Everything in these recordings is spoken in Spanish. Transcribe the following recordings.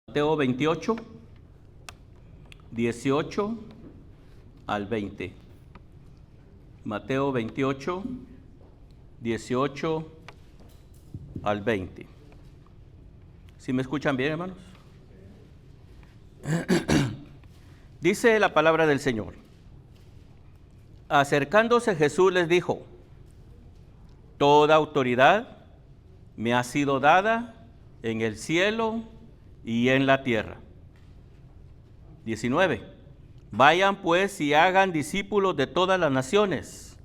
Mateo 28, 18 al 20. Mateo 28, 18 al 20. ¿Sí me escuchan bien, hermanos? Dice la palabra del Señor. Acercándose Jesús les dijo: toda autoridad me ha sido dada en el cielo y en la tierra. 19. Vayan pues y hagan discípulos de todas las naciones,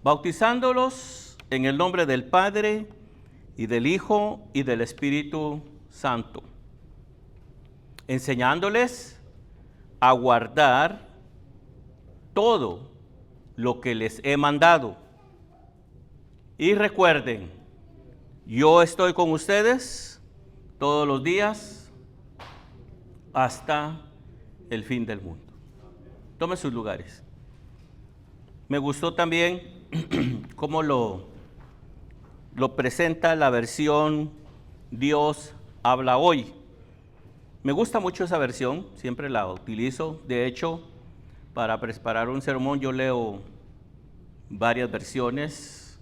bautizándolos en el nombre del Padre y del Hijo y del Espíritu Santo, enseñándoles a guardar todo lo que les he mandado. Y recuerden, yo estoy con ustedes todos los días hasta el fin del mundo. Tomen sus lugares. Me gustó también cómo lo presenta la versión Dios habla hoy. Me gusta mucho esa versión, siempre la utilizo. De hecho, para preparar un sermón yo leo varias versiones.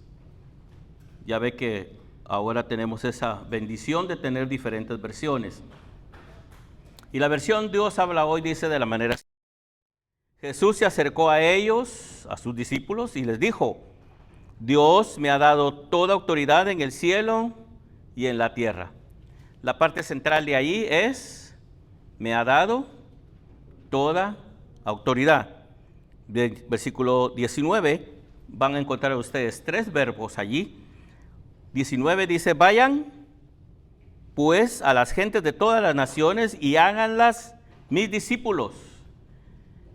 Ya ve que ahora tenemos esa bendición de tener diferentes versiones. Y la versión Dios habla hoy dice de la manera siguiente: Jesús se acercó a ellos, a sus discípulos, y les dijo: Dios me ha dado toda autoridad en el cielo y en la tierra. La parte central de ahí es: me ha dado toda autoridad. Del versículo 19 van a encontrar ustedes tres verbos allí. 19 dice: vayan pues a las gentes de todas las naciones y háganlas mis discípulos.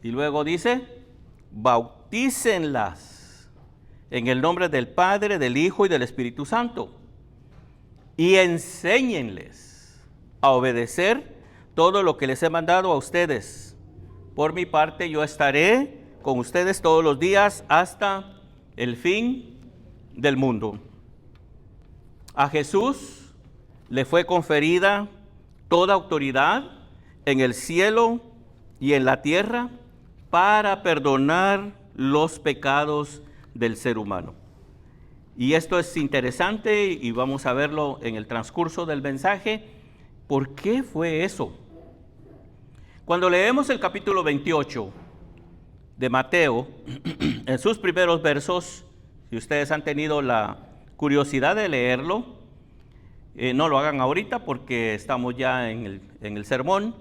Y luego dice: bautícenlas en el nombre del Padre, del Hijo y del Espíritu Santo, y enséñenles a obedecer todo lo que les he mandado a ustedes. Por mi parte, yo estaré con ustedes todos los días hasta el fin del mundo. A Jesús le fue conferida toda autoridad en el cielo y en la tierra para perdonar los pecados del ser humano. Y esto es interesante y vamos a verlo en el transcurso del mensaje. ¿Por qué fue eso? Cuando leemos el capítulo 28 de Mateo, en sus primeros versos, si ustedes han tenido la curiosidad de leerlo, no lo hagan ahorita porque estamos ya en el sermón,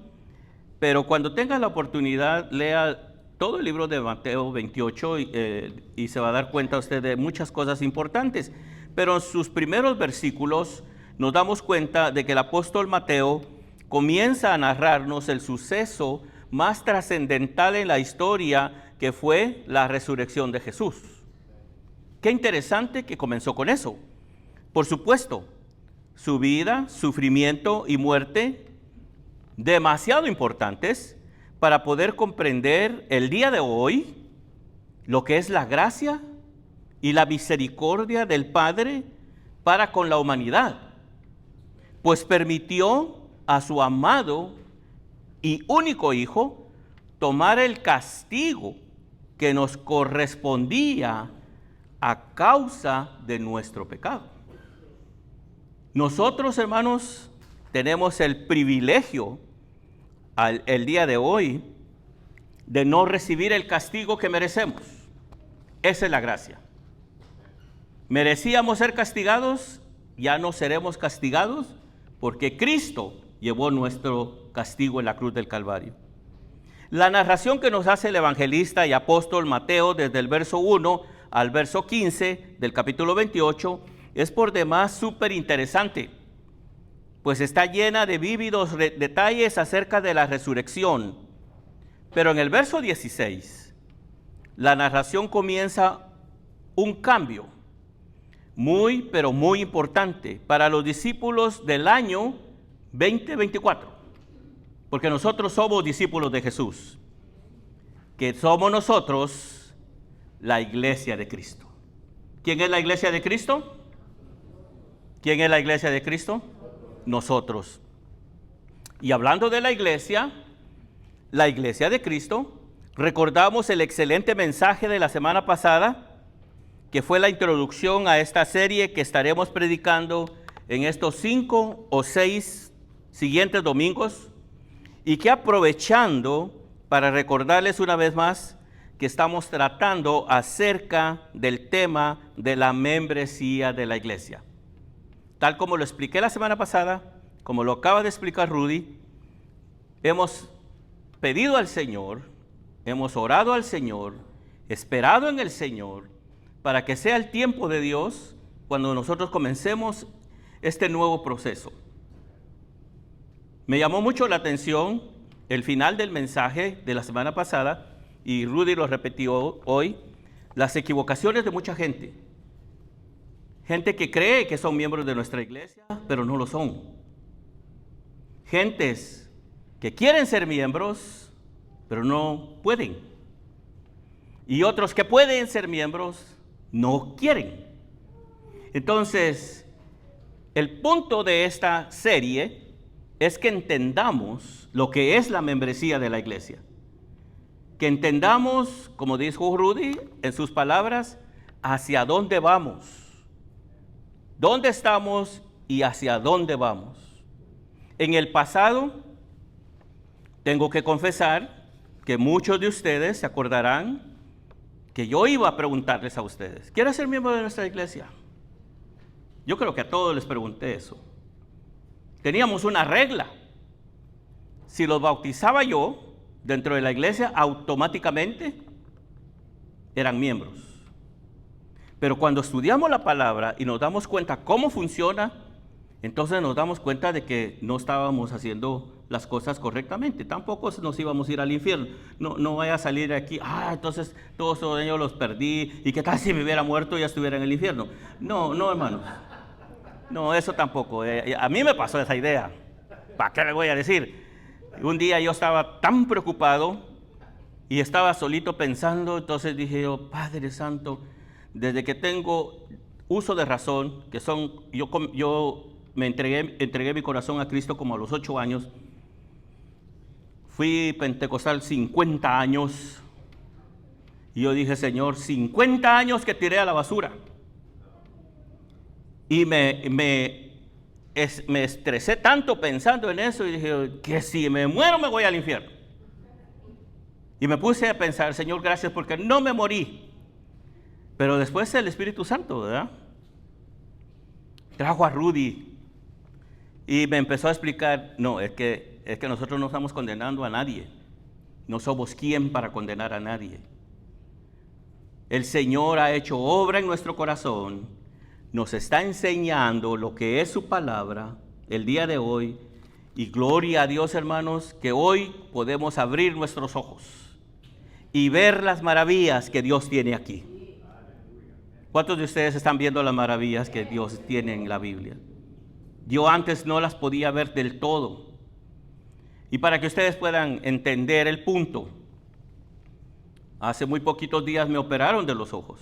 pero cuando tengan la oportunidad, lea todo el libro de Mateo 28 y se va a dar cuenta usted de muchas cosas importantes. Pero en sus primeros versículos nos damos cuenta de que el apóstol Mateo comienza a narrarnos el suceso más trascendental en la historia, que fue la resurrección de Jesús. Qué interesante que comenzó con eso. Por supuesto, su vida, sufrimiento y muerte, demasiado importantes para poder comprender el día de hoy lo que es la gracia y la misericordia del Padre para con la humanidad, pues permitió a su amado y único Hijo tomar el castigo que nos correspondía a causa de nuestro pecado. Nosotros, hermanos, tenemos el privilegio el día de hoy de no recibir el castigo que merecemos. Esa es la gracia. Merecíamos ser castigados, ya no seremos castigados porque Cristo llevó nuestro castigo en la cruz del Calvario. La narración que nos hace el evangelista y apóstol Mateo desde el verso 1 al verso 15 del capítulo 28 es por demás súper interesante, pues está llena de vívidos detalles acerca de la resurrección. Pero en el verso 16, la narración comienza un cambio muy, pero muy importante para los discípulos del año 2024, porque nosotros somos discípulos de Jesús, que somos nosotros la iglesia de Cristo. ¿Quién es la iglesia de Cristo? ¿Quién es la iglesia de Cristo? Nosotros. Y hablando de la iglesia de Cristo, recordamos el excelente mensaje de la semana pasada, que fue la introducción a esta serie que estaremos predicando en estos 5 o 6 siguientes domingos, y que aprovechando para recordarles una vez más que estamos tratando acerca del tema de la membresía de la iglesia. Tal como lo expliqué la semana pasada, como lo acaba de explicar Rudy, hemos pedido al Señor, hemos orado al Señor, esperado en el Señor, para que sea el tiempo de Dios cuando nosotros comencemos este nuevo proceso. Me llamó mucho la atención el final del mensaje de la semana pasada, y Rudy lo repitió hoy, las equivocaciones de mucha gente. Gente que cree que son miembros de nuestra iglesia, pero no lo son. Gentes que quieren ser miembros, pero no pueden. Y otros que pueden ser miembros, no quieren. Entonces, el punto de esta serie es que entendamos lo que es la membresía de la iglesia. Que entendamos, como dijo Rudy en sus palabras, hacia dónde vamos, dónde estamos y hacia dónde vamos. En el pasado, tengo que confesar que muchos de ustedes se acordarán que yo iba a preguntarles a ustedes, ¿quieres ser miembro de nuestra iglesia? Yo creo que a todos les pregunté eso. Teníamos una regla. Si los bautizaba yo dentro de la iglesia, automáticamente eran miembros. Pero cuando estudiamos la palabra y nos damos cuenta cómo funciona, entonces nos damos cuenta de que no estábamos haciendo las cosas correctamente. Tampoco nos íbamos a ir al infierno. No vaya a salir de aquí, entonces todos los años los perdí, y qué tal si me hubiera muerto y ya estuviera en el infierno. No, hermanos. No, eso tampoco. A mí me pasó esa idea. ¿Para qué le voy a decir? Un día yo estaba tan preocupado y estaba solito pensando, entonces dije yo, Padre Santo, desde que tengo uso de razón, que yo me entregué mi corazón a Cristo como a los 8 años, fui pentecostal 50 años, y yo dije, Señor, 50 años que tiré a la basura. Y me estresé tanto pensando en eso, y dije, que si me muero me voy al infierno. Y me puse a pensar, Señor, gracias porque no me morí. Pero después el Espíritu Santo, ¿verdad?, trajo a Rudy y me empezó a explicar, no, es que nosotros no estamos condenando a nadie. No somos quien para condenar a nadie. El Señor ha hecho obra en nuestro corazón, nos está enseñando lo que es su palabra el día de hoy, y gloria a Dios, hermanos, que hoy podemos abrir nuestros ojos y ver las maravillas que Dios tiene aquí. ¿Cuántos de ustedes están viendo las maravillas que Dios tiene en la Biblia? Yo antes no las podía ver del todo. Y para que ustedes puedan entender el punto, hace muy poquitos días me operaron de los ojos.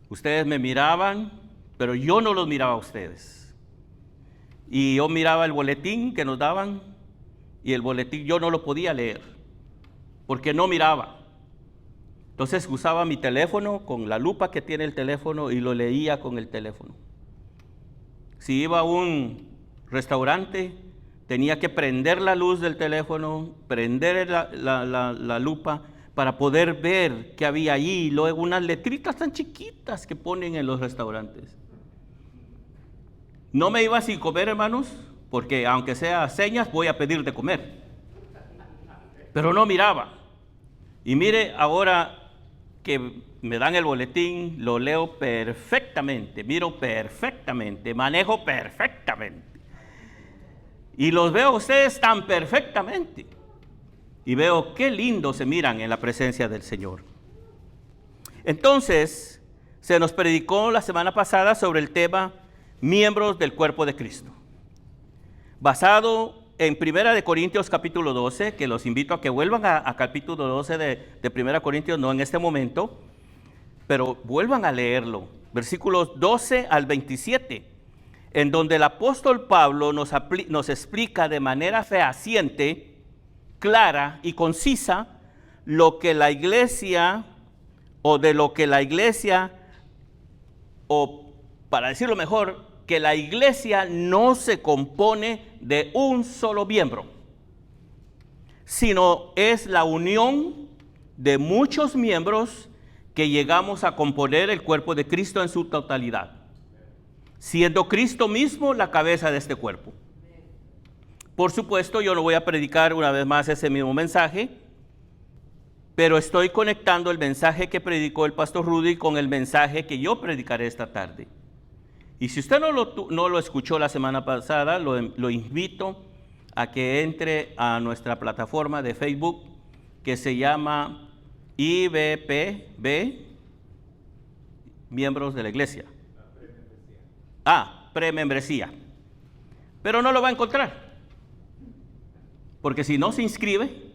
Ustedes me miraban, pero yo no los miraba a ustedes. Y yo miraba el boletín que nos daban, y el boletín yo no lo podía leer, porque no miraba. Entonces usaba mi teléfono con la lupa que tiene el teléfono y lo leía con el teléfono. Si iba a un restaurante, tenía que prender la luz del teléfono, prender la lupa para poder ver qué había allí. Y luego unas letritas tan chiquitas que ponen en los restaurantes. No me iba sin comer, hermanos, porque aunque sea señas, voy a pedir de comer. Pero no miraba. Y mire, ahora que me dan el boletín, lo leo perfectamente, miro perfectamente, manejo perfectamente. Y los veo a ustedes tan perfectamente. Y veo qué lindo se miran en la presencia del Señor. Entonces, se nos predicó la semana pasada sobre el tema miembros del cuerpo de Cristo. Basado en 1 Corintios capítulo 12, que los invito a que vuelvan a capítulo 12 de 1 Corintios, no en este momento, pero vuelvan a leerlo. Versículos 12 al 27. en donde el apóstol Pablo nos explica de manera fehaciente, clara y concisa lo que la iglesia, o para decirlo mejor, que la iglesia no se compone de un solo miembro, sino es la unión de muchos miembros que llegamos a componer el cuerpo de Cristo en su totalidad, siendo Cristo mismo la cabeza de este cuerpo. Por supuesto, yo no voy a predicar una vez más ese mismo mensaje, pero estoy conectando el mensaje que predicó el pastor Rudy con el mensaje que yo predicaré esta tarde. Y si usted no lo escuchó la semana pasada, lo invito a que entre a nuestra plataforma de Facebook que se llama IBPB, miembros de la iglesia. Premembresía. Pero no lo va a encontrar, porque si no se inscribe,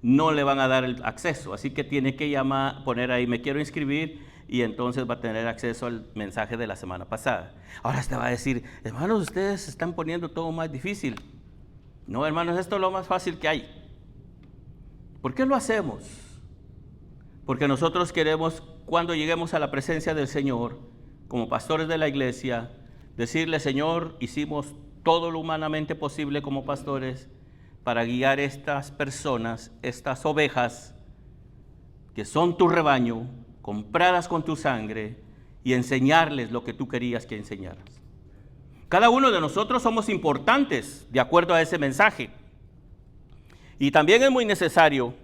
no le van a dar el acceso. Así que tiene que poner ahí, me quiero inscribir, y entonces va a tener acceso al mensaje de la semana pasada. Ahora usted va a decir, hermanos, ustedes están poniendo todo más difícil. No, hermanos, esto es lo más fácil que hay. ¿Por qué lo hacemos? Porque nosotros queremos, cuando lleguemos a la presencia del Señor, como pastores de la iglesia, decirle, Señor, hicimos todo lo humanamente posible como pastores para guiar estas personas, estas ovejas, que son tu rebaño, compradas con tu sangre, y enseñarles lo que tú querías que enseñaras. Cada uno de nosotros somos importantes de acuerdo a ese mensaje. Y también es muy necesario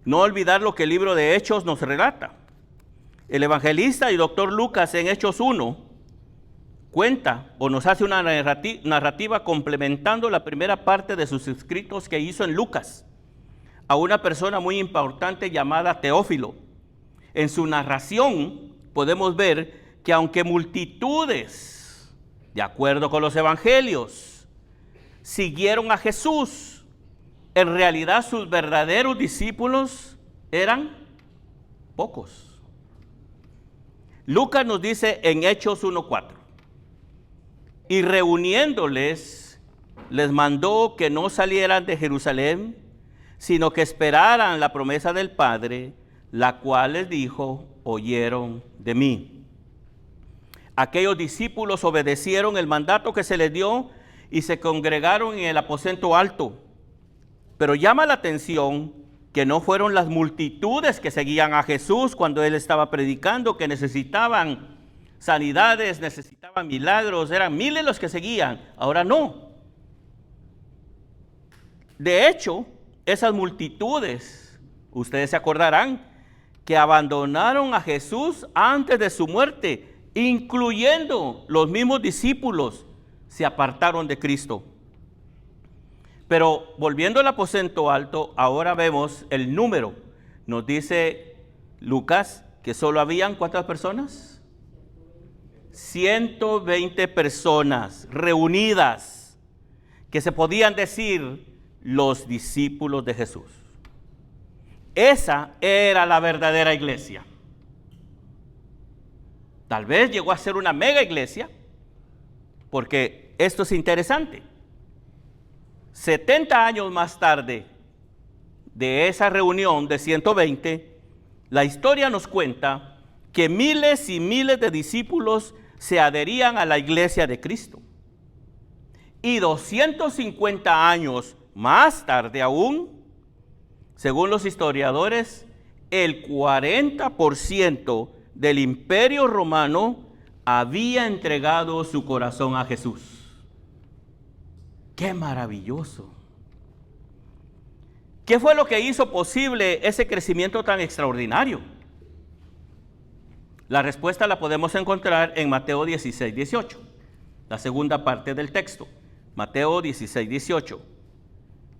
no olvidar lo que el libro de Hechos nos relata. El evangelista y doctor Lucas en Hechos 1 cuenta o nos hace una narrativa complementando la primera parte de sus escritos que hizo en Lucas a una persona muy importante llamada Teófilo. En su narración podemos ver que aunque multitudes, de acuerdo con los evangelios, siguieron a Jesús, en realidad sus verdaderos discípulos eran pocos. Lucas nos dice en Hechos 1:4, y reuniéndoles, les mandó que no salieran de Jerusalén, sino que esperaran la promesa del Padre, la cual les dijo, oyeron de mí. Aquellos discípulos obedecieron el mandato que se les dio y se congregaron en el aposento alto. Pero llama la atención que no fueron las multitudes que seguían a Jesús cuando él estaba predicando, que necesitaban sanidades, necesitaban milagros, eran miles los que seguían. Ahora no. De hecho, esas multitudes, ustedes se acordarán, que abandonaron a Jesús antes de su muerte, incluyendo los mismos discípulos, se apartaron de Cristo. Pero volviendo al aposento alto, ahora vemos el número. Nos dice Lucas que solo habían ¿cuántas personas? 120 personas reunidas, que se podían decir los discípulos de Jesús. Esa era la verdadera iglesia. Tal vez llegó a ser una mega iglesia, porque esto es interesante. 70 años más tarde de esa reunión de 120, la historia nos cuenta que miles y miles de discípulos se adherían a la iglesia de Cristo. Y 250 años más tarde aún, según los historiadores, el 40% del Imperio Romano había entregado su corazón a Jesús. ¡Qué maravilloso! ¿Qué fue lo que hizo posible ese crecimiento tan extraordinario? La respuesta la podemos encontrar en Mateo 16:18, la segunda parte del texto. Mateo 16:18.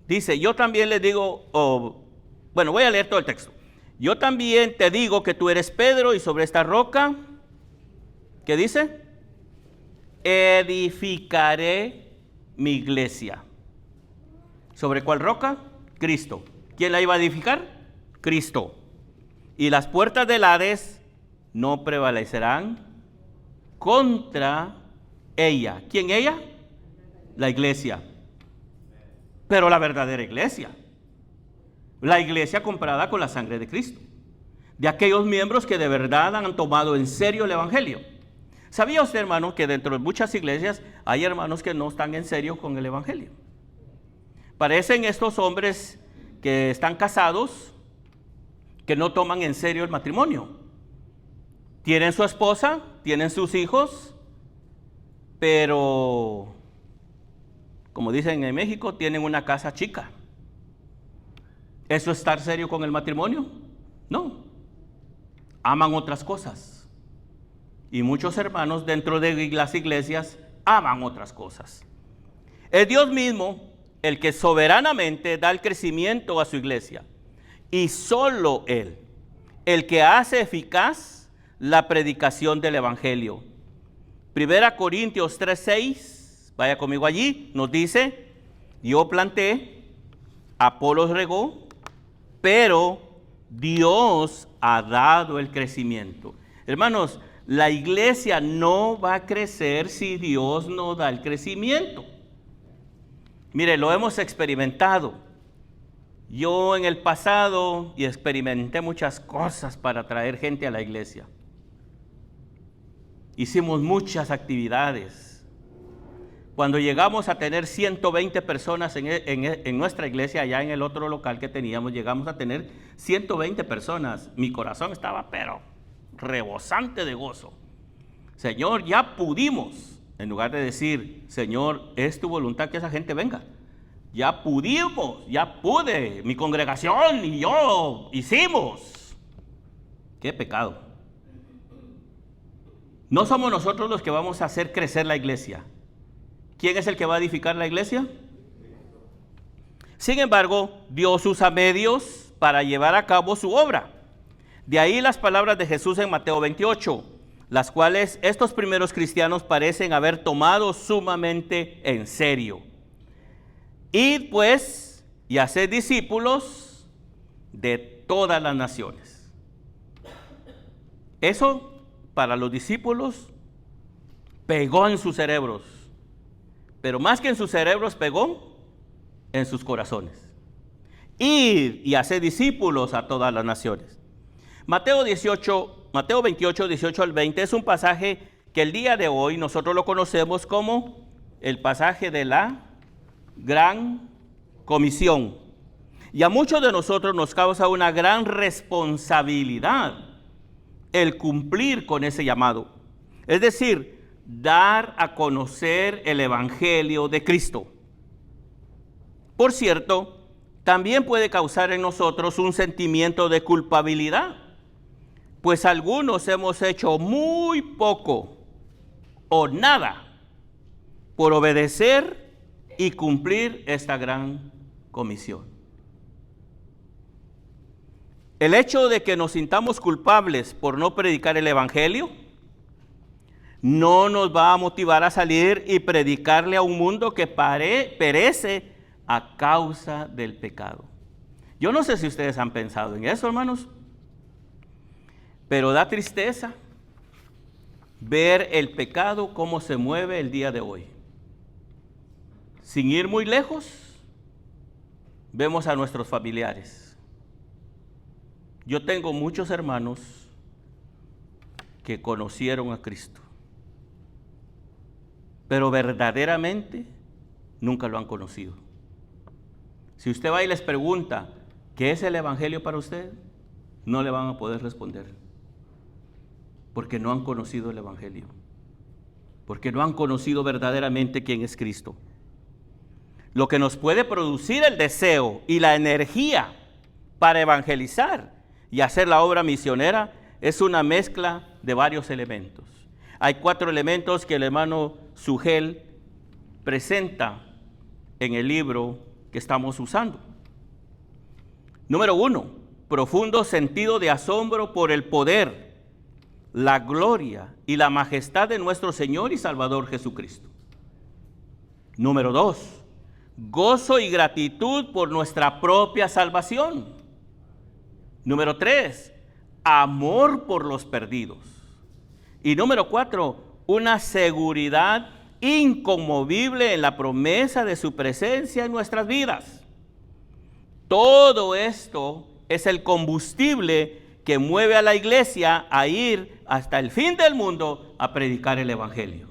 Dice, yo también les digo, voy a leer todo el texto. Yo también te digo que tú eres Pedro y sobre esta roca, ¿qué dice? Edificaré mi iglesia. ¿Sobre cuál roca? Cristo. ¿Quién la iba a edificar? Cristo. Y las puertas del Hades no prevalecerán contra ella. ¿Quién ella? La iglesia. Pero la verdadera iglesia. La iglesia comprada con la sangre de Cristo. De aquellos miembros que de verdad han tomado en serio el evangelio. ¿Sabía usted, hermano, que dentro de muchas iglesias hay hermanos que no están en serio con el evangelio? Parecen estos hombres que están casados, que no toman en serio el matrimonio. Tienen su esposa, tienen sus hijos, pero, como dicen en México, tienen una casa chica. ¿Eso es estar serio con el matrimonio? No. Aman otras cosas. Y muchos hermanos dentro de las iglesias aman otras cosas. Es Dios mismo el que soberanamente da el crecimiento a su iglesia. Y solo Él, el que hace eficaz la predicación del evangelio. 1 Corintios 3:6, vaya conmigo allí, nos dice: yo planté, Apolos regó, pero Dios ha dado el crecimiento. Hermanos, la iglesia no va a crecer si Dios no da el crecimiento. Mire, lo hemos experimentado. Yo en el pasado experimenté muchas cosas para traer gente a la iglesia. Hicimos muchas actividades. Cuando llegamos a tener 120 personas en nuestra iglesia, allá en el otro local que teníamos, llegamos a tener 120 personas. Mi corazón estaba, pero rebosante de gozo. Señor, ya pudimos. En lugar de decir, Señor, es tu voluntad que esa gente venga. Ya pudimos, ya pude. Mi congregación y yo hicimos. ¡Qué pecado! No somos nosotros los que vamos a hacer crecer la iglesia. ¿Quién es el que va a edificar la iglesia? Sin embargo, Dios usa medios para llevar a cabo su obra. De ahí las palabras de Jesús en Mateo 28, las cuales estos primeros cristianos parecen haber tomado sumamente en serio. Id pues y haced discípulos de todas las naciones. Eso para los discípulos pegó en sus cerebros, pero más que en sus cerebros pegó en sus corazones. Id y haced discípulos a todas las naciones. Mateo 28, 18 al 20 es un pasaje que el día de hoy nosotros lo conocemos como el pasaje de la Gran Comisión. Y a muchos de nosotros nos causa una gran responsabilidad el cumplir con ese llamado. Es decir, dar a conocer el evangelio de Cristo. Por cierto, también puede causar en nosotros un sentimiento de culpabilidad, pues algunos hemos hecho muy poco o nada por obedecer y cumplir esta gran comisión. El hecho de que nos sintamos culpables por no predicar el evangelio no nos va a motivar a salir y predicarle a un mundo que perece a causa del pecado. Yo no sé si ustedes han pensado en eso, hermanos, pero da tristeza ver el pecado cómo se mueve el día de hoy. Sin ir muy lejos, vemos a nuestros familiares. Yo tengo muchos hermanos que conocieron a Cristo, pero verdaderamente nunca lo han conocido. Si usted va y les pregunta, ¿qué es el evangelio para usted? No le van a poder responder, porque no han conocido el evangelio, porque no han conocido verdaderamente quién es Cristo. Lo que nos puede producir el deseo y la energía para evangelizar y hacer la obra misionera es una mezcla de varios elementos. Hay 4 elementos que el hermano Sugel presenta en el libro que estamos usando. Número 1, profundo sentido de asombro por el poder, la gloria y la majestad de nuestro Señor y Salvador Jesucristo. Número 2, gozo y gratitud por nuestra propia salvación. Número 3, amor por los perdidos. Y número 4, una seguridad inconmovible en la promesa de su presencia en nuestras vidas. Todo esto es el combustible que mueve a la iglesia a ir hasta el fin del mundo a predicar el evangelio.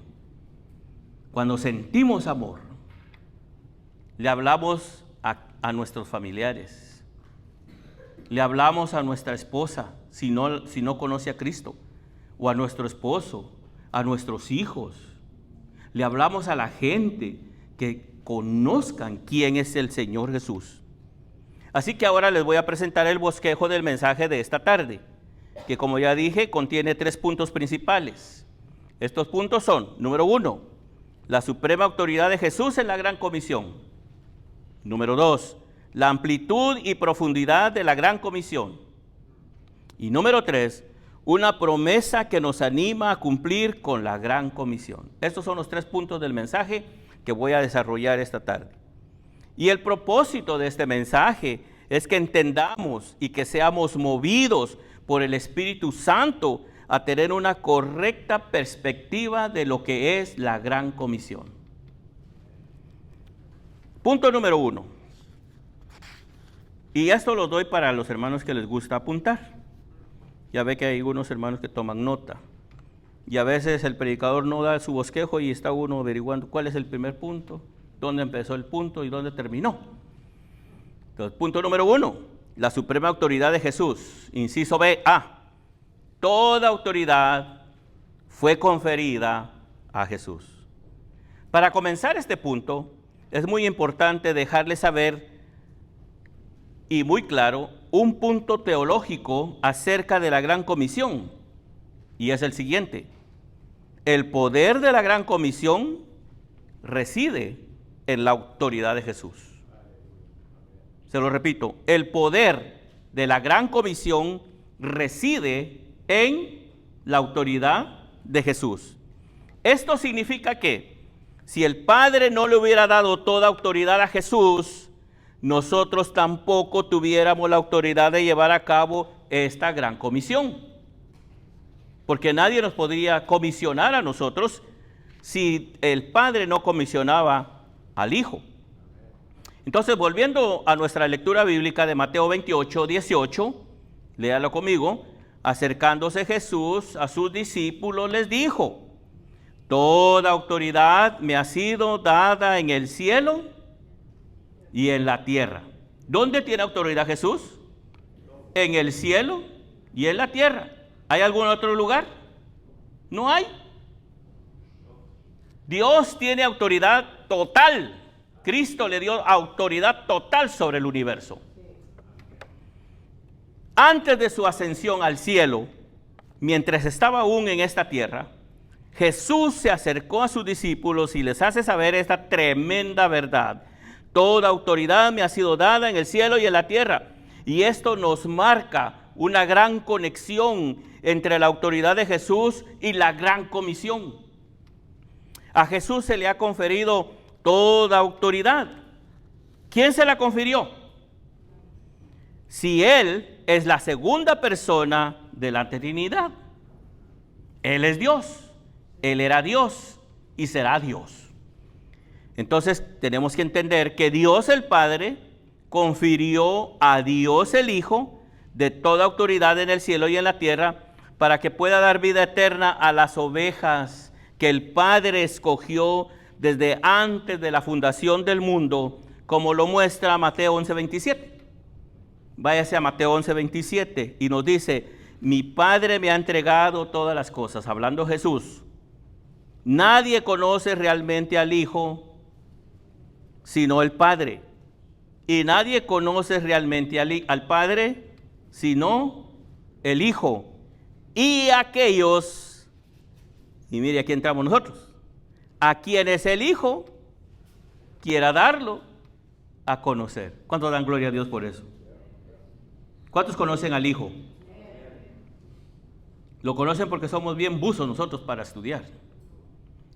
Cuando sentimos amor, le hablamos a nuestros familiares, le hablamos a nuestra esposa si no conoce a Cristo, o a nuestro esposo, a nuestros hijos. Le hablamos a la gente que conozcan quién es el Señor Jesús. Así que ahora les voy a presentar el bosquejo del mensaje de esta tarde, que como ya dije, contiene 3 puntos principales. Estos puntos son, número 1, la suprema autoridad de Jesús en la gran comisión. Número 2, la amplitud y profundidad de la gran comisión. Y número 3, una promesa que nos anima a cumplir con la gran comisión. Estos son los 3 puntos del mensaje que voy a desarrollar esta tarde. Y el propósito de este mensaje es que entendamos y que seamos movidos por el Espíritu Santo a tener una correcta perspectiva de lo que es la gran comisión. Punto número 1. Y esto lo doy para los hermanos que les gusta apuntar. Ya ve que hay algunos hermanos que toman nota. Y a veces el predicador no da su bosquejo y está uno averiguando cuál es el primer punto, dónde empezó el punto y dónde terminó. Entonces, punto número 1, la suprema autoridad de Jesús. Inciso B, A. Toda autoridad fue conferida a Jesús. Para comenzar este punto, es muy importante dejarles saber y muy claro un punto teológico acerca de la gran comisión, y es el siguiente: el poder de la gran comisión reside en la autoridad de Jesús. Se lo repito, el poder de la gran comisión reside en la autoridad de Jesús. Esto significa que si el Padre no le hubiera dado toda autoridad a Jesús, nosotros tampoco tuviéramos la autoridad de llevar a cabo esta gran comisión. Porque nadie nos podría comisionar a nosotros si el Padre no comisionaba al Hijo. Entonces, volviendo a nuestra lectura bíblica de Mateo 28, 18, léalo conmigo. Acercándose Jesús a sus discípulos les dijo: toda autoridad me ha sido dada en el cielo y en la tierra. ¿Dónde tiene autoridad Jesús? En el cielo y en la tierra. ¿Hay algún otro lugar? No hay. Dios tiene autoridad total. Cristo le dio autoridad total sobre el universo. Antes de su ascensión al cielo, mientras estaba aún en esta tierra, Jesús se acercó a sus discípulos y les hace saber esta tremenda verdad: toda autoridad me ha sido dada en el cielo y en la tierra. Y esto nos marca una gran conexión entre la autoridad de Jesús y la gran comisión. A Jesús se le ha conferido toda autoridad. ¿Quién se la confirió? Si Él es la segunda persona de la Trinidad. Él es Dios, Él era Dios y será Dios. Entonces tenemos que entender que Dios el Padre confirió a Dios el Hijo de toda autoridad en el cielo y en la tierra para que pueda dar vida eterna a las ovejas que el Padre escogió desde antes de la fundación del mundo, como lo muestra Mateo 11:27. Váyase a Mateo 11:27 y nos dice: mi Padre me ha entregado todas las cosas, hablando Jesús. Nadie conoce realmente al Hijo sino el Padre, y nadie conoce realmente al Padre sino el Hijo, y aquellos, y mire, aquí entramos nosotros, a quienes el Hijo quiera darlo a conocer. ¿Cuántos dan gloria a Dios por eso? ¿Cuántos conocen al Hijo? ¿Lo conocen porque somos bien buzos nosotros para estudiar?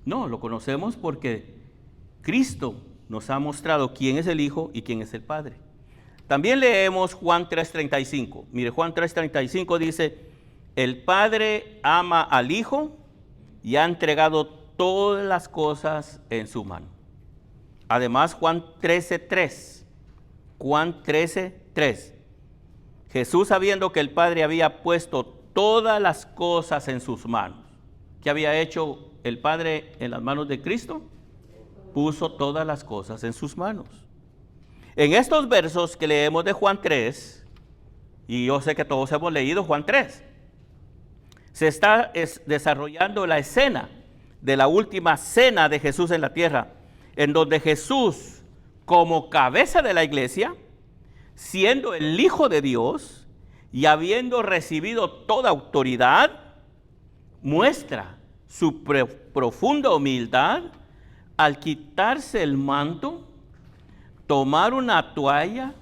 No, lo conocemos porque Cristo nos ha mostrado quién es el Hijo y quién es el Padre. También leemos Juan 3:35. Mire, Juan 3:35 dice: el Padre ama al Hijo y ha entregado todas las cosas en su mano. Además, Juan 13:3. Juan 13:3. Jesús, sabiendo que el Padre había puesto todas las cosas en sus manos. ¿Qué había hecho el Padre en las manos de Cristo? Puso todas las cosas en sus manos. En estos versos que leemos de Juan 3, y yo sé que todos hemos leído Juan 3, se está desarrollando la escena de la última cena de Jesús en la tierra, en donde Jesús, como cabeza de la iglesia, siendo el Hijo de Dios y habiendo recibido toda autoridad, muestra su profunda humildad al quitarse el manto, tomar una toalla,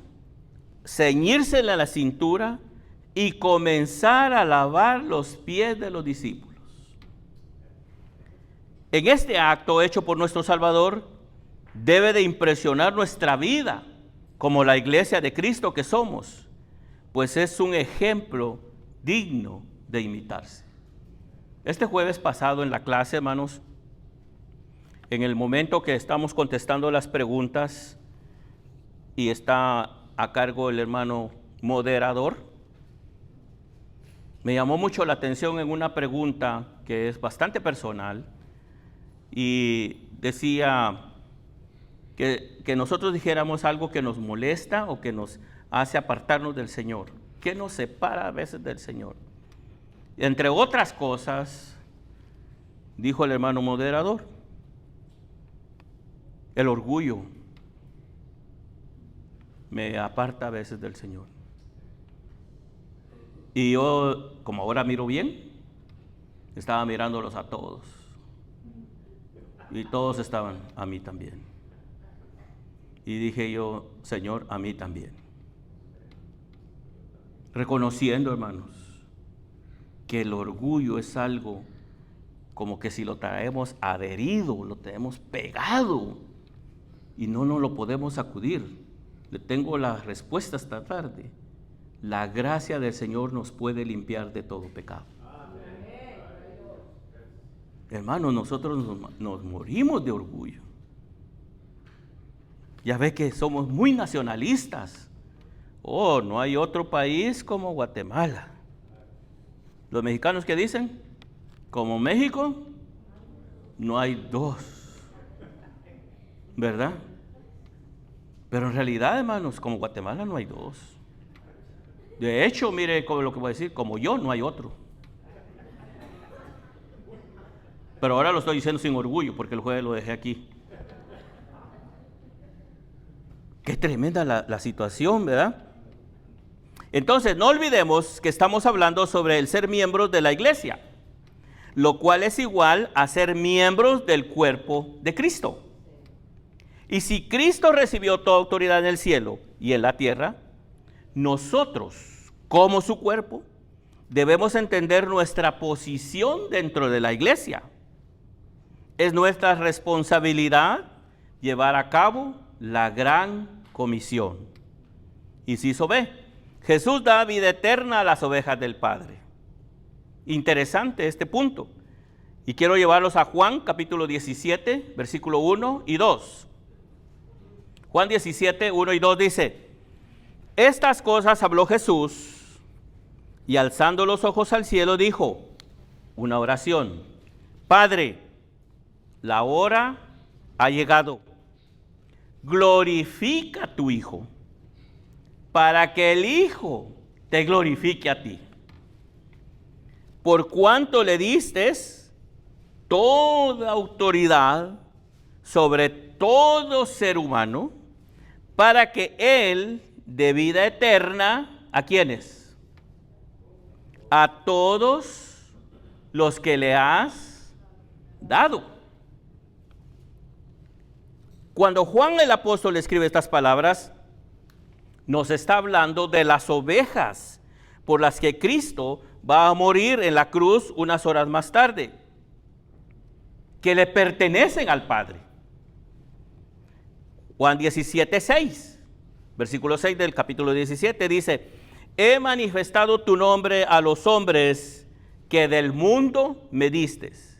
ceñírsela a la cintura y comenzar a lavar los pies de los discípulos. En este acto hecho por nuestro Salvador, debe de impresionar nuestra vida como la iglesia de Cristo que somos, pues es un ejemplo digno de imitarse. Este jueves pasado en la clase, hermanos, en el momento que estamos contestando las preguntas y está a cargo el hermano moderador, me llamó mucho la atención en una pregunta que es bastante personal y decía que nosotros dijéramos algo que nos molesta o que nos hace apartarnos del Señor. ¿Qué nos separa a veces del Señor? Entre otras cosas, dijo el hermano moderador, el orgullo me aparta a veces del Señor. Y yo, como ahora miro bien, estaba mirándolos a todos. Y todos estaban a mí también. Y dije yo, Señor, a mí también. Reconociendo, hermanos, que el orgullo es algo como que si lo traemos adherido, lo tenemos pegado y no nos lo podemos sacudir. Le tengo la respuesta esta tarde. La gracia del Señor nos puede limpiar de todo pecado. Hermanos, nosotros nos morimos de orgullo. Ya ve que somos muy nacionalistas. Oh, no hay otro país como Guatemala. Los mexicanos, ¿qué dicen? Como México, no hay dos. ¿Verdad? Pero en realidad, hermanos, como Guatemala no hay dos. De hecho, mire lo que voy a decir, como yo no hay otro. Pero ahora lo estoy diciendo sin orgullo porque el jueves lo dejé aquí. Qué tremenda la situación, ¿verdad? Entonces, no olvidemos que estamos hablando sobre el ser miembros de la iglesia, lo cual es igual a ser miembros del cuerpo de Cristo. Y si Cristo recibió toda autoridad en el cielo y en la tierra, nosotros, como su cuerpo, debemos entender nuestra posición dentro de la iglesia. Es nuestra responsabilidad llevar a cabo la gran comisión. Inciso B. Jesús da vida eterna a las ovejas del Padre. Interesante este punto. Y quiero llevarlos a Juan capítulo 17, versículo 1 y 2. Juan 17, 1 y 2 dice: estas cosas habló Jesús y alzando los ojos al cielo dijo una oración: Padre, la hora ha llegado. Glorifica a tu Hijo, para que el Hijo te glorifique a ti. Por cuanto le distes toda autoridad sobre todo ser humano, para que Él dé vida eterna, ¿a quiénes? A todos los que le has dado. Cuando Juan el apóstol escribe estas palabras, nos está hablando de las ovejas por las que Cristo va a morir en la cruz unas horas más tarde, que le pertenecen al Padre. Juan 17, 6, versículo 6 del capítulo 17 dice: he manifestado tu nombre a los hombres que del mundo me distes.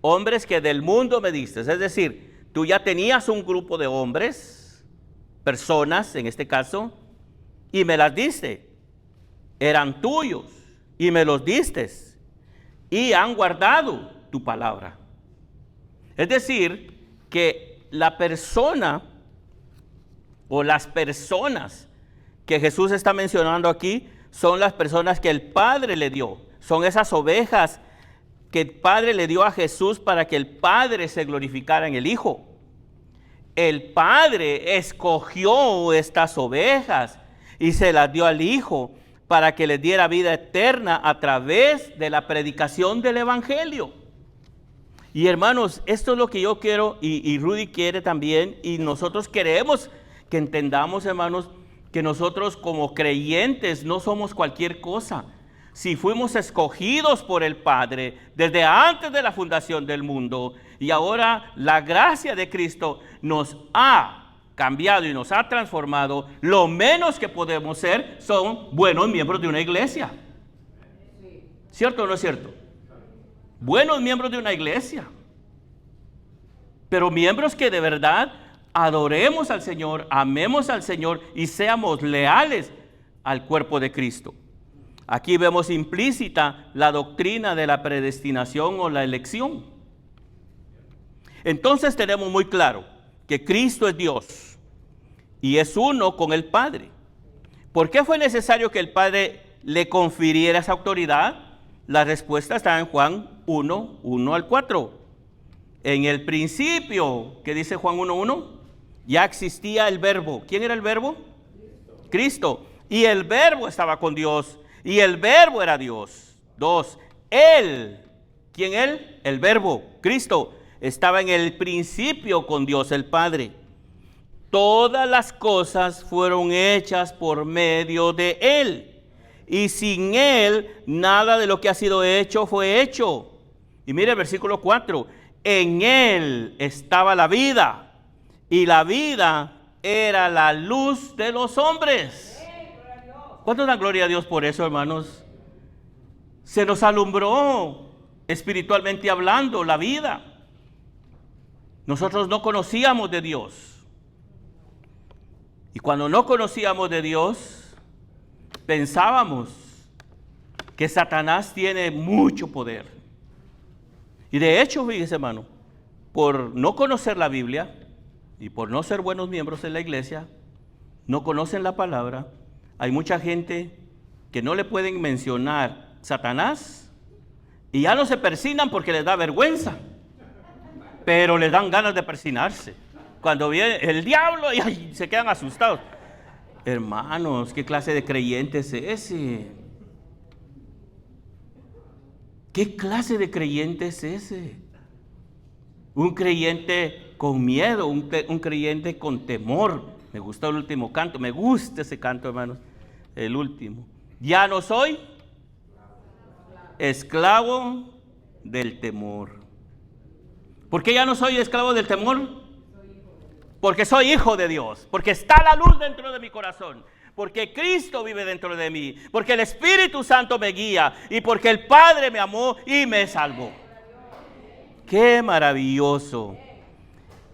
hombres que del mundo me diste. Es decir, tú ya tenías un grupo de hombres, personas en este caso, y me las diste. Eran tuyos y me los diste y han guardado tu palabra. Es decir, que la persona o las personas que Jesús está mencionando aquí son las personas que el Padre le dio. Son esas ovejas que el Padre le dio a Jesús para que el Padre se glorificara en el Hijo. El Padre escogió estas ovejas y se las dio al Hijo para que les diera vida eterna a través de la predicación del Evangelio. Y hermanos, esto es lo que yo quiero y Rudy quiere también, y nosotros queremos que entendamos, hermanos, que nosotros como creyentes no somos cualquier cosa. Si fuimos escogidos por el Padre desde antes de la fundación del mundo, y ahora la gracia de Cristo nos ha cambiado y nos ha transformado, lo menos que podemos ser son buenos miembros de una iglesia. ¿Cierto o no es cierto? Buenos miembros de una iglesia, pero miembros que de verdad adoremos al Señor, amemos al Señor y seamos leales al cuerpo de Cristo. Aquí vemos implícita la doctrina de la predestinación o la elección. Entonces tenemos muy claro que Cristo es Dios y es uno con el Padre. ¿Por qué fue necesario que el Padre le confiriera esa autoridad? La respuesta está en Juan 1, 1 al 4. En el principio, ¿qué dice Juan 1, 1? Ya existía el verbo. ¿Quién era el verbo? Cristo. Y el verbo estaba con Dios. Y el verbo era Dios. 2. Él. ¿Quién él? El verbo. Cristo. Estaba en el principio con Dios el Padre. Todas las cosas fueron hechas por medio de Él. Y sin Él, nada de lo que ha sido hecho fue hecho. Y mire el versículo 4. En Él estaba la vida. Y la vida era la luz de los hombres. ¿Cuánto dan gloria a Dios por eso, hermanos? Se nos alumbró, espiritualmente hablando, la vida. Nosotros no conocíamos de Dios. Y cuando no conocíamos de Dios, pensábamos que Satanás tiene mucho poder. Y de hecho, fíjese, hermano, por no conocer la Biblia y por no ser buenos miembros en la iglesia, no conocen la palabra, hay mucha gente que no le pueden mencionar Satanás y ya no se persignan porque les da vergüenza, pero les dan ganas de persignarse. Cuando viene el diablo y ay, se quedan asustados. Hermanos, ¿qué clase de creyente es ese? ¿Qué clase de creyente es ese? Un creyente con miedo, un creyente con temor. Me gustó el último canto, me gusta ese canto, hermanos, el último. Ya no soy esclavo del temor. ¿Por qué ya no soy esclavo del temor? Porque soy hijo de Dios, porque está la luz dentro de mi corazón, porque Cristo vive dentro de mí, porque el Espíritu Santo me guía y porque el Padre me amó y me salvó. ¡Qué maravilloso!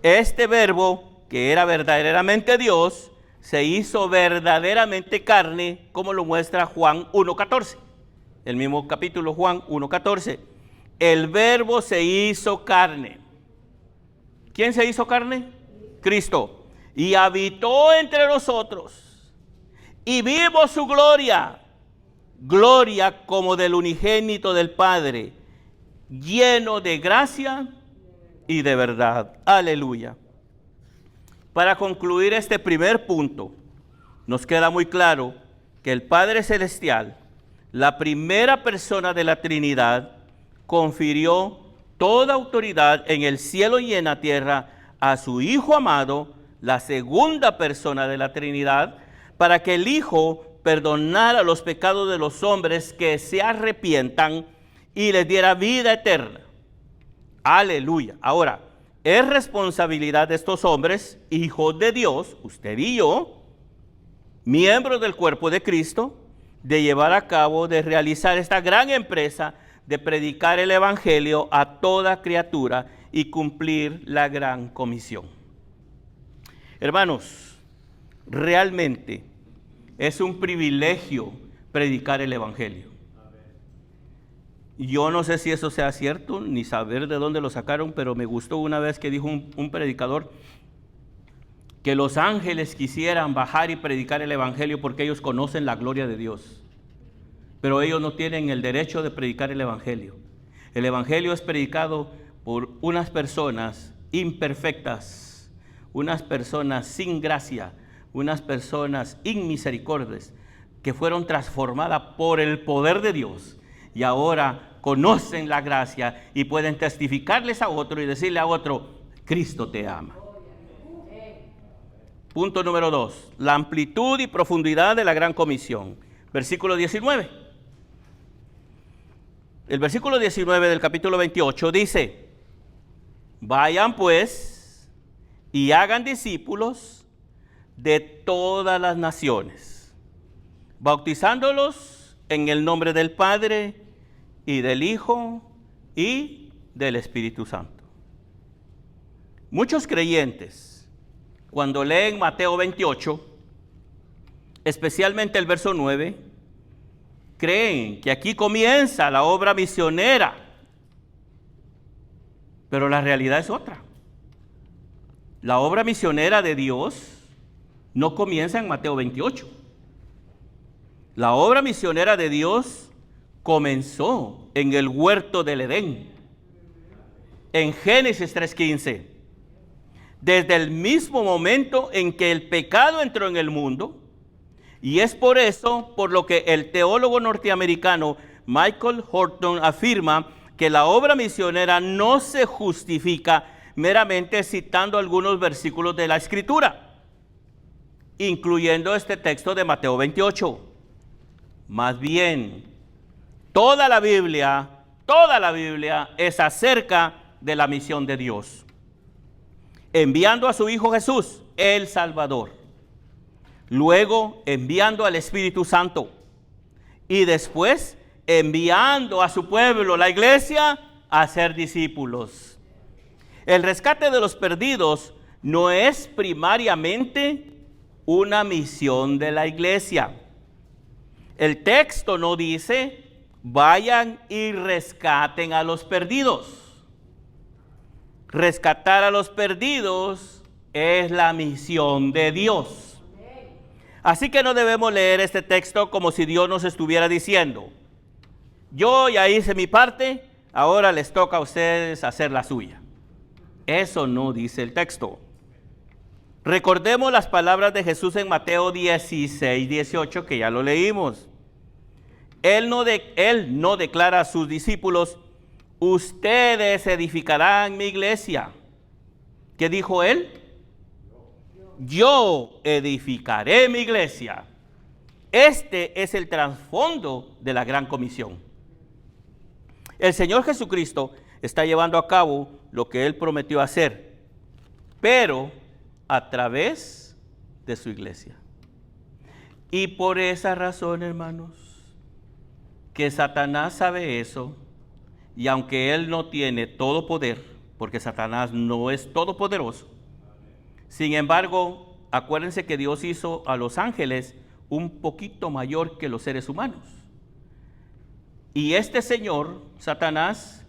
Este verbo, que era verdaderamente Dios, se hizo verdaderamente carne, como lo muestra Juan 1:14. El mismo capítulo Juan 1:14. El verbo se hizo carne. ¿Quién se hizo carne? Cristo. Y habitó entre nosotros. Y vimos su gloria. Gloria como del unigénito del Padre, lleno de gracia y de verdad. Aleluya. Para concluir este primer punto, nos queda muy claro que el Padre Celestial, la primera persona de la Trinidad, confirió toda autoridad en el cielo y en la tierra a su Hijo amado, la segunda persona de la Trinidad, para que el Hijo perdonara los pecados de los hombres que se arrepientan y les diera vida eterna. Aleluya. Ahora, es responsabilidad de estos hombres, hijos de Dios, usted y yo, miembros del cuerpo de Cristo, de llevar a cabo, de realizar esta gran empresa de predicar el evangelio a toda criatura y cumplir la gran comisión. Hermanos, realmente es un privilegio predicar el evangelio. Yo no sé si eso sea cierto, ni saber de dónde lo sacaron, pero me gustó una vez que dijo un predicador que los ángeles quisieran bajar y predicar el evangelio porque ellos conocen la gloria de Dios. Pero ellos no tienen el derecho de predicar el evangelio. El evangelio es predicado por unas personas imperfectas, unas personas sin gracia, unas personas inmisericordias que fueron transformadas por el poder de Dios y ahora conocen la gracia y pueden testificarles a otro y decirle a otro, Cristo te ama. Punto número 2, la amplitud y profundidad de la gran comisión. Versículo 19. El versículo 19 del capítulo 28 dice, vayan pues y hagan discípulos de todas las naciones, bautizándolos en el nombre del Padre y del Hijo y del Espíritu Santo. Muchos creyentes, cuando leen Mateo 28, especialmente el verso 9, creen que aquí comienza la obra misionera, pero la realidad es otra. La obra misionera de Dios no comienza en Mateo 28. La obra misionera de Dios comenzó en el huerto del Edén, en Génesis 3:15. Desde el mismo momento en que el pecado entró en el mundo, y es por eso por lo que el teólogo norteamericano Michael Horton afirma que la obra misionera no se justifica meramente citando algunos versículos de la Escritura, incluyendo este texto de Mateo 28. Más bien, toda la Biblia es acerca de la misión de Dios, enviando a su Hijo Jesús, el Salvador, luego enviando al Espíritu Santo y después enviando a su pueblo, la iglesia, a ser discípulos. El rescate de los perdidos no es primariamente una misión de la iglesia. El texto no dice, vayan y rescaten a los perdidos. Rescatar a los perdidos es la misión de Dios. Así que no debemos leer este texto como si Dios nos estuviera diciendo, yo ya hice mi parte, ahora les toca a ustedes hacer la suya. Eso no dice el texto. Recordemos las palabras de Jesús en Mateo 16:18, que ya lo leímos. Él no declara a sus discípulos, ustedes edificarán mi iglesia. ¿Qué dijo él? Yo edificaré mi iglesia. Este es el trasfondo de la gran comisión. El Señor Jesucristo está llevando a cabo lo que Él prometió hacer, pero a través de su iglesia. Y por esa razón, hermanos, que Satanás sabe eso, y aunque él no tiene todo poder, porque Satanás no es todopoderoso, sin embargo, acuérdense que Dios hizo a los ángeles un poquito mayor que los seres humanos. Y este señor, Satanás,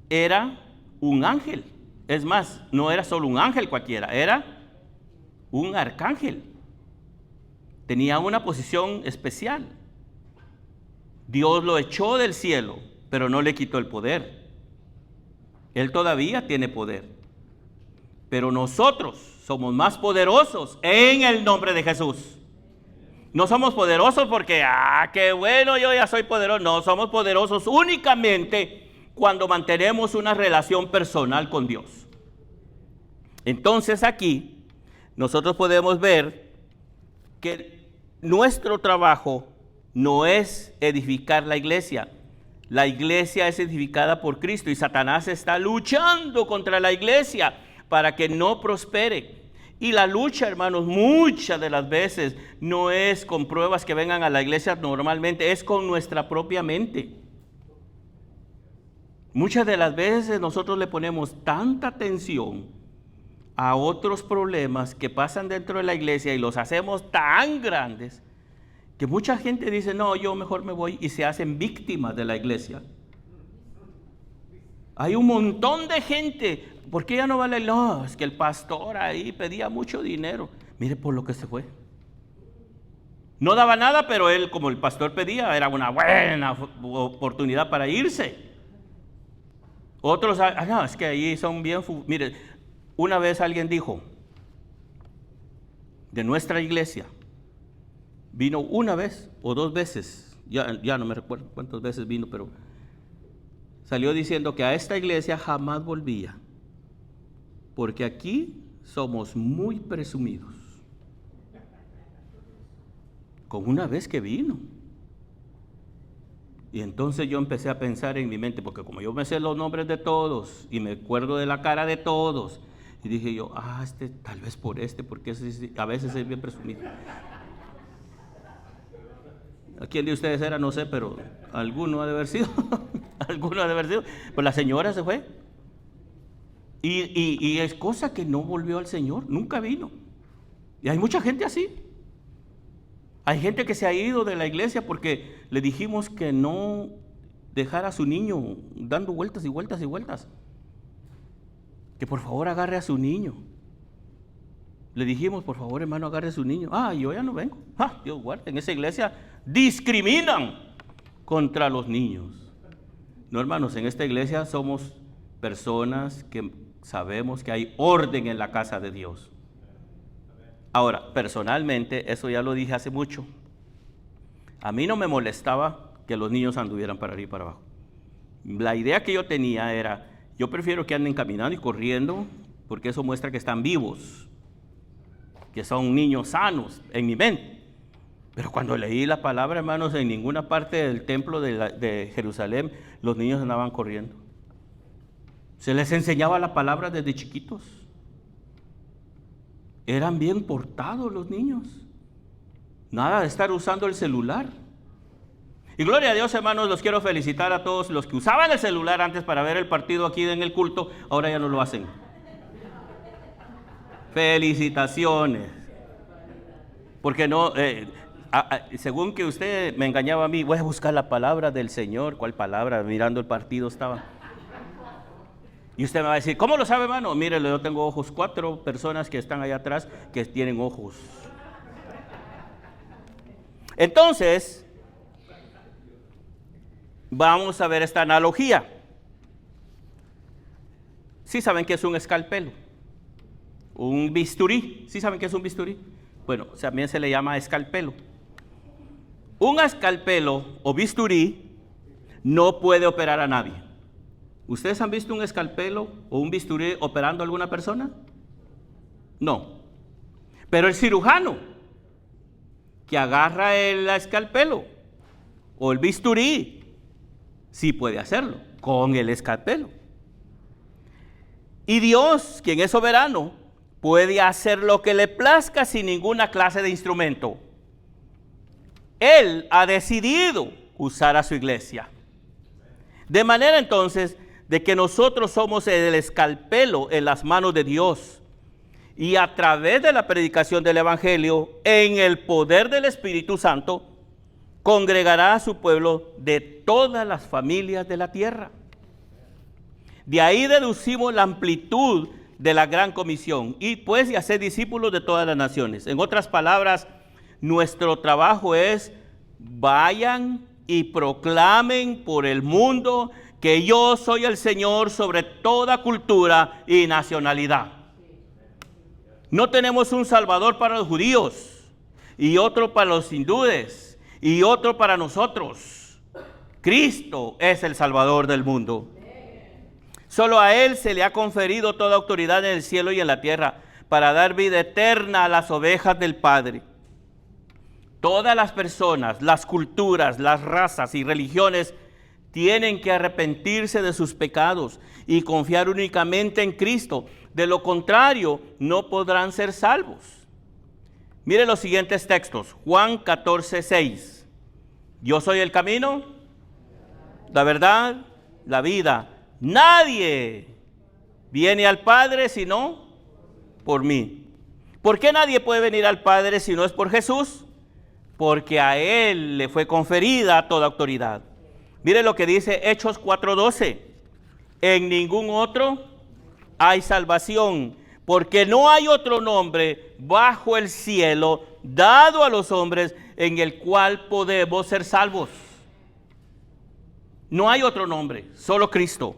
era un ángel. Es más, no era solo un ángel cualquiera, era un arcángel. Tenía una posición especial. Dios lo echó del cielo, pero no le quitó el poder. Él todavía tiene poder. Pero nosotros somos más poderosos en el nombre de Jesús. No somos poderosos porque, qué bueno, yo ya soy poderoso. No, somos poderosos únicamente cuando mantenemos una relación personal con Dios. Entonces aquí nosotros podemos ver que nuestro trabajo no es edificar la iglesia. La iglesia es edificada por Cristo y Satanás está luchando contra la iglesia para que no prospere. Y la lucha, hermanos, muchas de las veces no es con pruebas que vengan a la iglesia normalmente, es con nuestra propia mente. Muchas de las veces nosotros le ponemos tanta atención a otros problemas que pasan dentro de la iglesia y los hacemos tan grandes que mucha gente dice, no, yo mejor me voy, y se hacen víctimas de la iglesia. Hay un montón de gente, ¿por qué ya no vale? No, es que el pastor ahí pedía mucho dinero. Mire por lo que se fue. No daba nada, pero él, como el pastor pedía, era una buena oportunidad para irse. Otros, no, es que ahí son bien... Mire, una vez alguien dijo, de nuestra iglesia, vino una vez o 2 veces, ya no me recuerdo cuántas veces vino, pero salió diciendo que a esta iglesia jamás volvía, porque aquí somos muy presumidos. Con una vez que vino. Y entonces yo empecé a pensar en mi mente, porque como yo me sé los nombres de todos y me acuerdo de la cara de todos, y dije yo, tal vez por porque a veces es bien presumido. ¿A quién de ustedes era? No sé, pero alguno ha de haber sido. Alguno ha de haber sido. Pues la señora se fue. Y es cosa que no volvió al Señor, nunca vino. Y hay mucha gente así. Hay gente que se ha ido de la iglesia porque le dijimos que no dejara a su niño dando vueltas y vueltas y vueltas. Que por favor agarre a su niño. Le dijimos, por favor, hermano, agarre a su niño. Yo ya no vengo. Dios guarde, en esa iglesia discriminan contra los niños. No, hermanos, en esta iglesia somos personas que sabemos que hay orden en la casa de Dios. Ahora, personalmente, eso ya lo dije hace mucho. A mí no me molestaba que los niños anduvieran para arriba y para abajo. La idea que yo tenía era, yo prefiero que anden caminando y corriendo, porque eso muestra que están vivos, que son niños sanos en mi mente. Pero cuando leí la palabra, hermanos, en ninguna parte del templo de Jerusalén los niños andaban corriendo. Se les enseñaba la palabra desde chiquitos. Eran bien portados los niños. Nada de estar usando el celular. Y gloria a Dios, hermanos, los quiero felicitar a todos los que usaban el celular antes para ver el partido aquí en el culto, ahora ya no lo hacen. Felicitaciones. Porque no, según que usted me engañaba a mí, voy a buscar la palabra del Señor. ¿Cuál palabra? Mirando el partido estaba. Y usted me va a decir, ¿cómo lo sabe, hermano? Mire, yo tengo ojos. 4 personas que están allá atrás que tienen ojos. Entonces, vamos a ver esta analogía. ¿Sí saben qué es un escalpelo? Un bisturí. ¿Sí saben qué es un bisturí? Bueno, también se le llama escalpelo. Un escalpelo o bisturí no puede operar a nadie. ¿Ustedes han visto un escalpelo o un bisturí operando a alguna persona? No. Pero el cirujano que agarra el escalpelo o el bisturí sí puede hacerlo con el escalpelo. Y Dios, quien es soberano, puede hacer lo que le plazca sin ninguna clase de instrumento. Él ha decidido usar a su iglesia. De manera entonces de que nosotros somos el escalpelo en las manos de Dios. Y a través de la predicación del Evangelio, en el poder del Espíritu Santo, congregará a su pueblo de todas las familias de la tierra. De ahí deducimos la amplitud de la gran comisión. Y pues, y hacer discípulos de todas las naciones. En otras palabras, nuestro trabajo es, vayan y proclamen por el mundo que yo soy el Señor sobre toda cultura y nacionalidad. No tenemos un Salvador para los judíos, y otro para los hindúes, y otro para nosotros. Cristo es el Salvador del mundo. Solo a Él se le ha conferido toda autoridad en el cielo y en la tierra, para dar vida eterna a las ovejas del Padre. Todas las personas, las culturas, las razas y religiones tienen que arrepentirse de sus pecados y confiar únicamente en Cristo. De lo contrario, no podrán ser salvos. Mire los siguientes textos. Juan 14:6. Yo soy el camino, la verdad, la vida. Nadie viene al Padre sino por mí. ¿Por qué nadie puede venir al Padre si no es por Jesús? Porque a Él le fue conferida toda autoridad. Mire lo que dice Hechos 4:12. En ningún otro hay salvación, porque no hay otro nombre bajo el cielo dado a los hombres en el cual podemos ser salvos. No hay otro nombre, solo Cristo.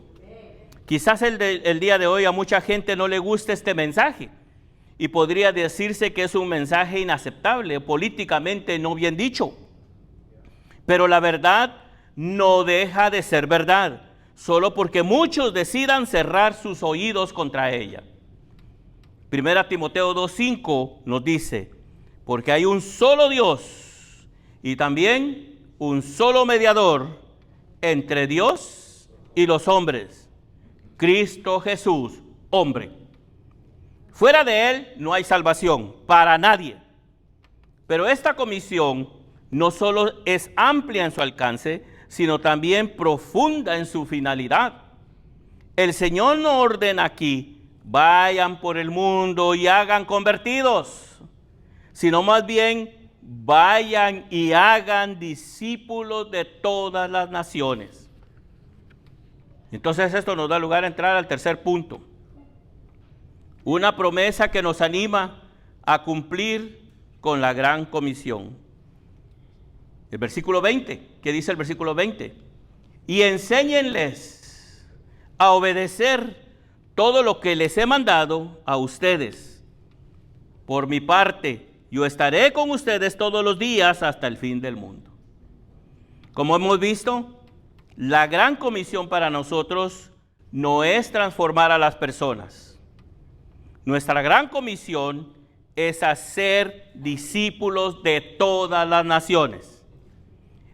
Quizás el día de hoy a mucha gente no le guste este mensaje y podría decirse que es un mensaje inaceptable, políticamente no bien dicho. Pero la verdad no deja de ser verdad, solo porque muchos decidan cerrar sus oídos contra ella. 1 Timoteo 2:5 nos dice, porque hay un solo Dios y también un solo mediador entre Dios y los hombres, Cristo Jesús, hombre. Fuera de Él no hay salvación para nadie. Pero esta comisión no solo es amplia en su alcance, sino también profunda en su finalidad. El Señor no ordena aquí, vayan por el mundo y hagan convertidos, sino más bien, vayan y hagan discípulos de todas las naciones. Entonces esto nos da lugar a entrar al tercer punto. Una promesa que nos anima a cumplir con la gran comisión. El versículo 20, ¿qué dice el versículo 20? Y enséñenles a obedecer todo lo que les he mandado a ustedes. Por mi parte, yo estaré con ustedes todos los días hasta el fin del mundo. Como hemos visto, la gran comisión para nosotros no es transformar a las personas. Nuestra gran comisión es hacer discípulos de todas las naciones.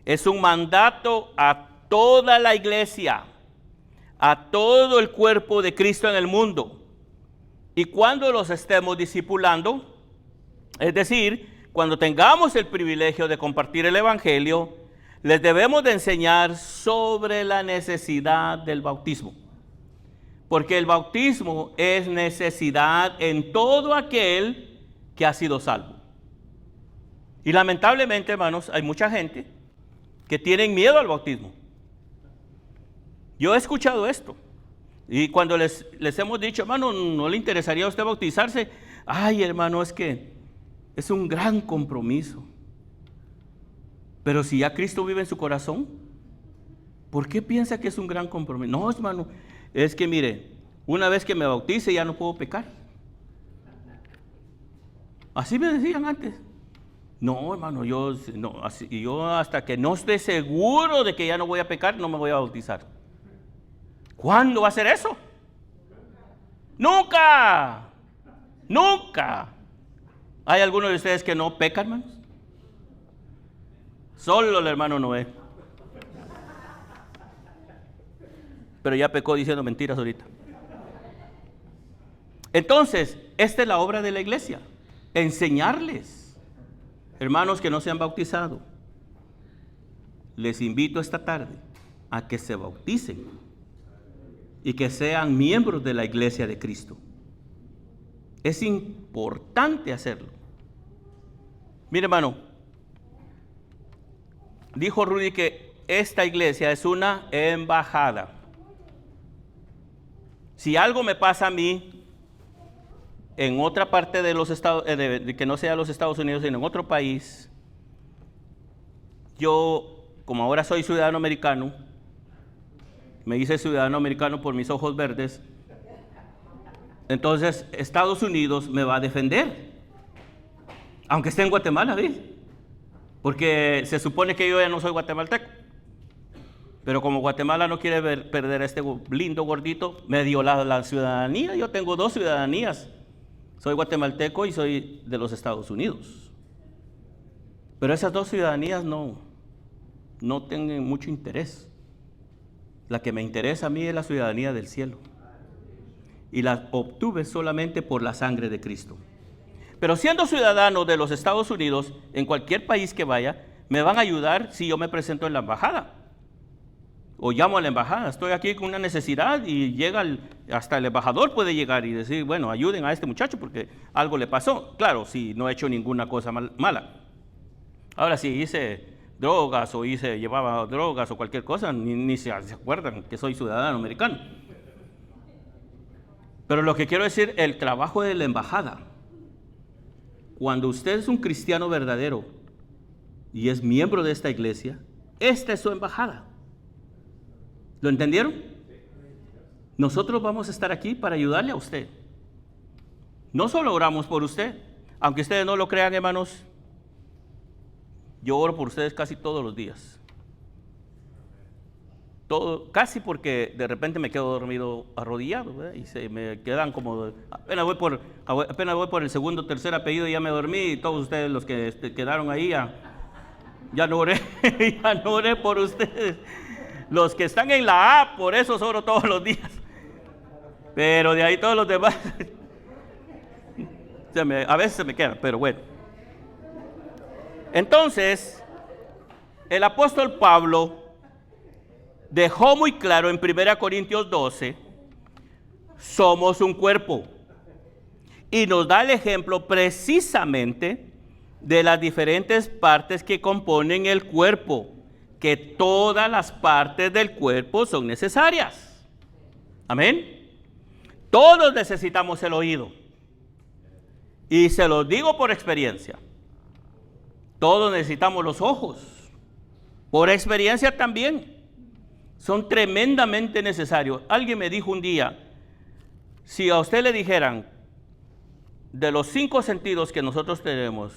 Es un mandato a toda la iglesia, a todo el cuerpo de Cristo en el mundo. Y cuando los estemos discipulando, es decir, cuando tengamos el privilegio de compartir el Evangelio, les debemos de enseñar sobre la necesidad del bautismo. Porque el bautismo es necesidad en todo aquel que ha sido salvo. Y lamentablemente, hermanos, hay mucha gente que tienen miedo al bautismo. Yo he escuchado esto. Y cuando les hemos dicho, hermano, ¿no le interesaría a usted bautizarse? Ay, hermano, es que es un gran compromiso. Pero si ya Cristo vive en su corazón, ¿por qué piensa que es un gran compromiso? No, hermano, es que mire, una vez que me bautice ya no puedo pecar. Así me decían antes. No, hermano, yo hasta que no esté seguro de que ya no voy a pecar, no me voy a bautizar. ¿Cuándo va a ser eso? Nunca. Nunca. ¿Hay alguno de ustedes que no peca, hermanos? Solo el hermano Noé. Pero ya pecó diciendo mentiras ahorita. Entonces, esta es la obra de la iglesia. Enseñarles. Hermanos que no se han bautizado, les invito esta tarde a que se bauticen y que sean miembros de la iglesia de Cristo. Es importante hacerlo. Mire, hermano, dijo Rudy que esta iglesia es una embajada. Si algo me pasa a mí en otra parte de los Estados, que no sea los Estados Unidos, sino en otro país, yo, como ahora soy ciudadano americano, me hice ciudadano americano por mis ojos verdes, entonces Estados Unidos me va a defender, aunque esté en Guatemala, ¿ves? Porque se supone que yo ya no soy guatemalteco. Pero como Guatemala no quiere perder a este lindo gordito, me dio la ciudadanía. Yo tengo 2 ciudadanías. Soy guatemalteco y soy de los Estados Unidos. Pero esas 2 ciudadanías no tienen mucho interés. La que me interesa a mí es la ciudadanía del cielo. Y la obtuve solamente por la sangre de Cristo. Pero siendo ciudadano de los Estados Unidos, en cualquier país que vaya, me van a ayudar si yo me presento en la embajada. O llamo a la embajada, estoy aquí con una necesidad y llega hasta el embajador puede llegar y decir, bueno, ayuden a este muchacho porque algo le pasó. Claro, si no he hecho ninguna cosa mala. Ahora, si hice drogas o llevaba drogas o cualquier cosa, ni se acuerdan que soy ciudadano americano. Pero lo que quiero decir, el trabajo de la embajada, cuando usted es un cristiano verdadero y es miembro de esta iglesia, esta es su embajada. ¿Lo entendieron? Nosotros vamos a estar aquí para ayudarle a usted. No solo oramos por usted, aunque ustedes no lo crean, hermanos, yo oro por ustedes casi todos los días. Casi porque de repente me quedo dormido arrodillado, ¿verdad? Y se me quedan como, apenas voy por el segundo o tercer apellido y ya me dormí, y todos ustedes los que quedaron ahí ya no oré, ya no oré por ustedes. Los que están en la A, por eso oro todos los días. Pero de ahí todos los demás, a veces se me quedan, pero bueno. Entonces, el apóstol Pablo dejó muy claro en 1 Corintios 12, somos un cuerpo. Y nos da el ejemplo precisamente de las diferentes partes que componen el cuerpo, que todas las partes del cuerpo son necesarias. Amén. Todos necesitamos el oído. Y se los digo por experiencia. Todos necesitamos los ojos. Por experiencia también. Son tremendamente necesarios. Alguien me dijo un día, si a usted le dijeran de los 5 sentidos que nosotros tenemos,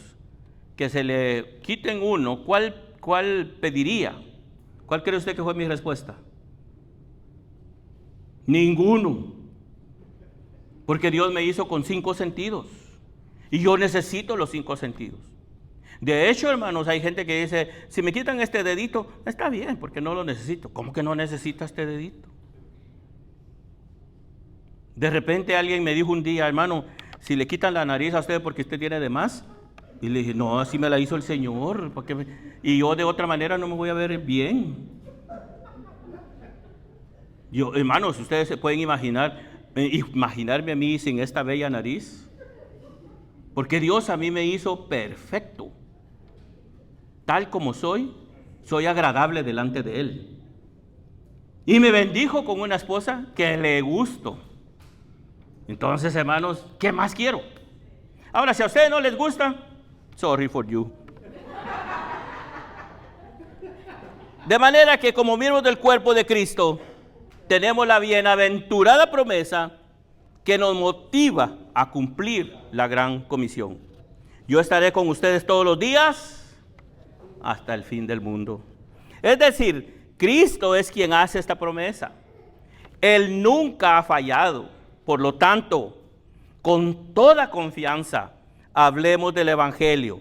que se le quiten uno, ¿cuál pediría? ¿Cuál cree usted que fue mi respuesta? Ninguno. Porque Dios me hizo con 5 sentidos. Y yo necesito los 5 sentidos. De hecho, hermanos, hay gente que dice, si me quitan este dedito, está bien, porque no lo necesito. ¿Cómo que no necesita este dedito? De repente alguien me dijo un día, hermano, si le quitan la nariz a usted porque usted tiene de más. Y le dije, no, así me la hizo el Señor. Y yo de otra manera no me voy a ver bien. Hermanos, ustedes se pueden imaginarme a mí sin esta bella nariz. Porque Dios a mí me hizo perfecto. Tal como soy agradable delante de Él. Y me bendijo con una esposa que le gusto. Entonces, hermanos, ¿qué más quiero? Ahora, si a ustedes no les gusta, sorry for you. De manera que como miembros del cuerpo de Cristo, tenemos la bienaventurada promesa que nos motiva a cumplir la gran comisión. Yo estaré con ustedes todos los días hasta el fin del mundo. Es decir, Cristo es quien hace esta promesa. Él nunca ha fallado. Por lo tanto, con toda confianza, hablemos del Evangelio.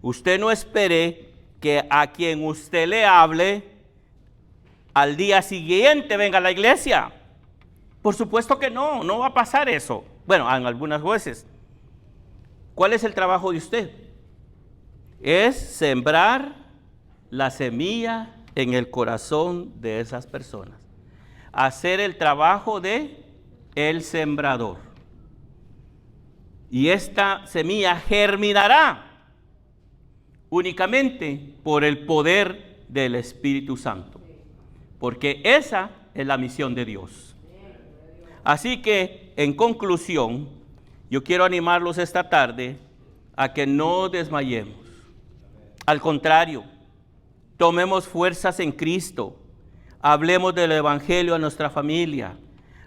Usted no espere que a quien usted le hable, al día siguiente venga a la iglesia. Por supuesto que no va a pasar eso. Bueno, en algunas veces. ¿Cuál es el trabajo de usted? Es sembrar la semilla en el corazón de esas personas. Hacer el trabajo de el sembrador. Y esta semilla germinará únicamente por el poder del Espíritu Santo. Porque esa es la misión de Dios. Así que, en conclusión, yo quiero animarlos esta tarde a que no desmayemos. Al contrario, tomemos fuerzas en Cristo. Hablemos del Evangelio a nuestra familia,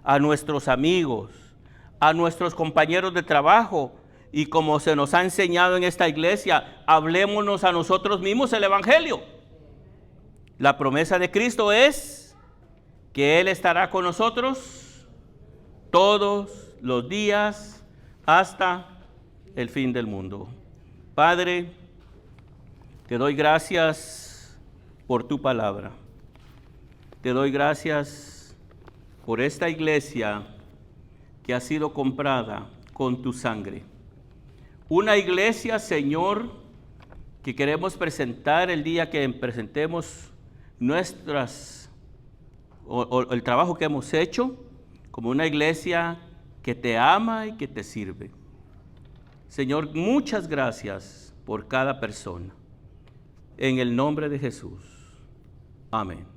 a nuestros amigos, a nuestros compañeros de trabajo. Y como se nos ha enseñado en esta iglesia, hablémonos a nosotros mismos el Evangelio. La promesa de Cristo es que Él estará con nosotros todos los días hasta el fin del mundo. Padre, te doy gracias por tu palabra. Te doy gracias por esta iglesia que ha sido comprada con tu sangre. Una iglesia, Señor, que queremos presentar el día que presentemos nuestras o el trabajo que hemos hecho como una iglesia que te ama y que te sirve. Señor, muchas gracias por cada persona. En el nombre de Jesús. Amén.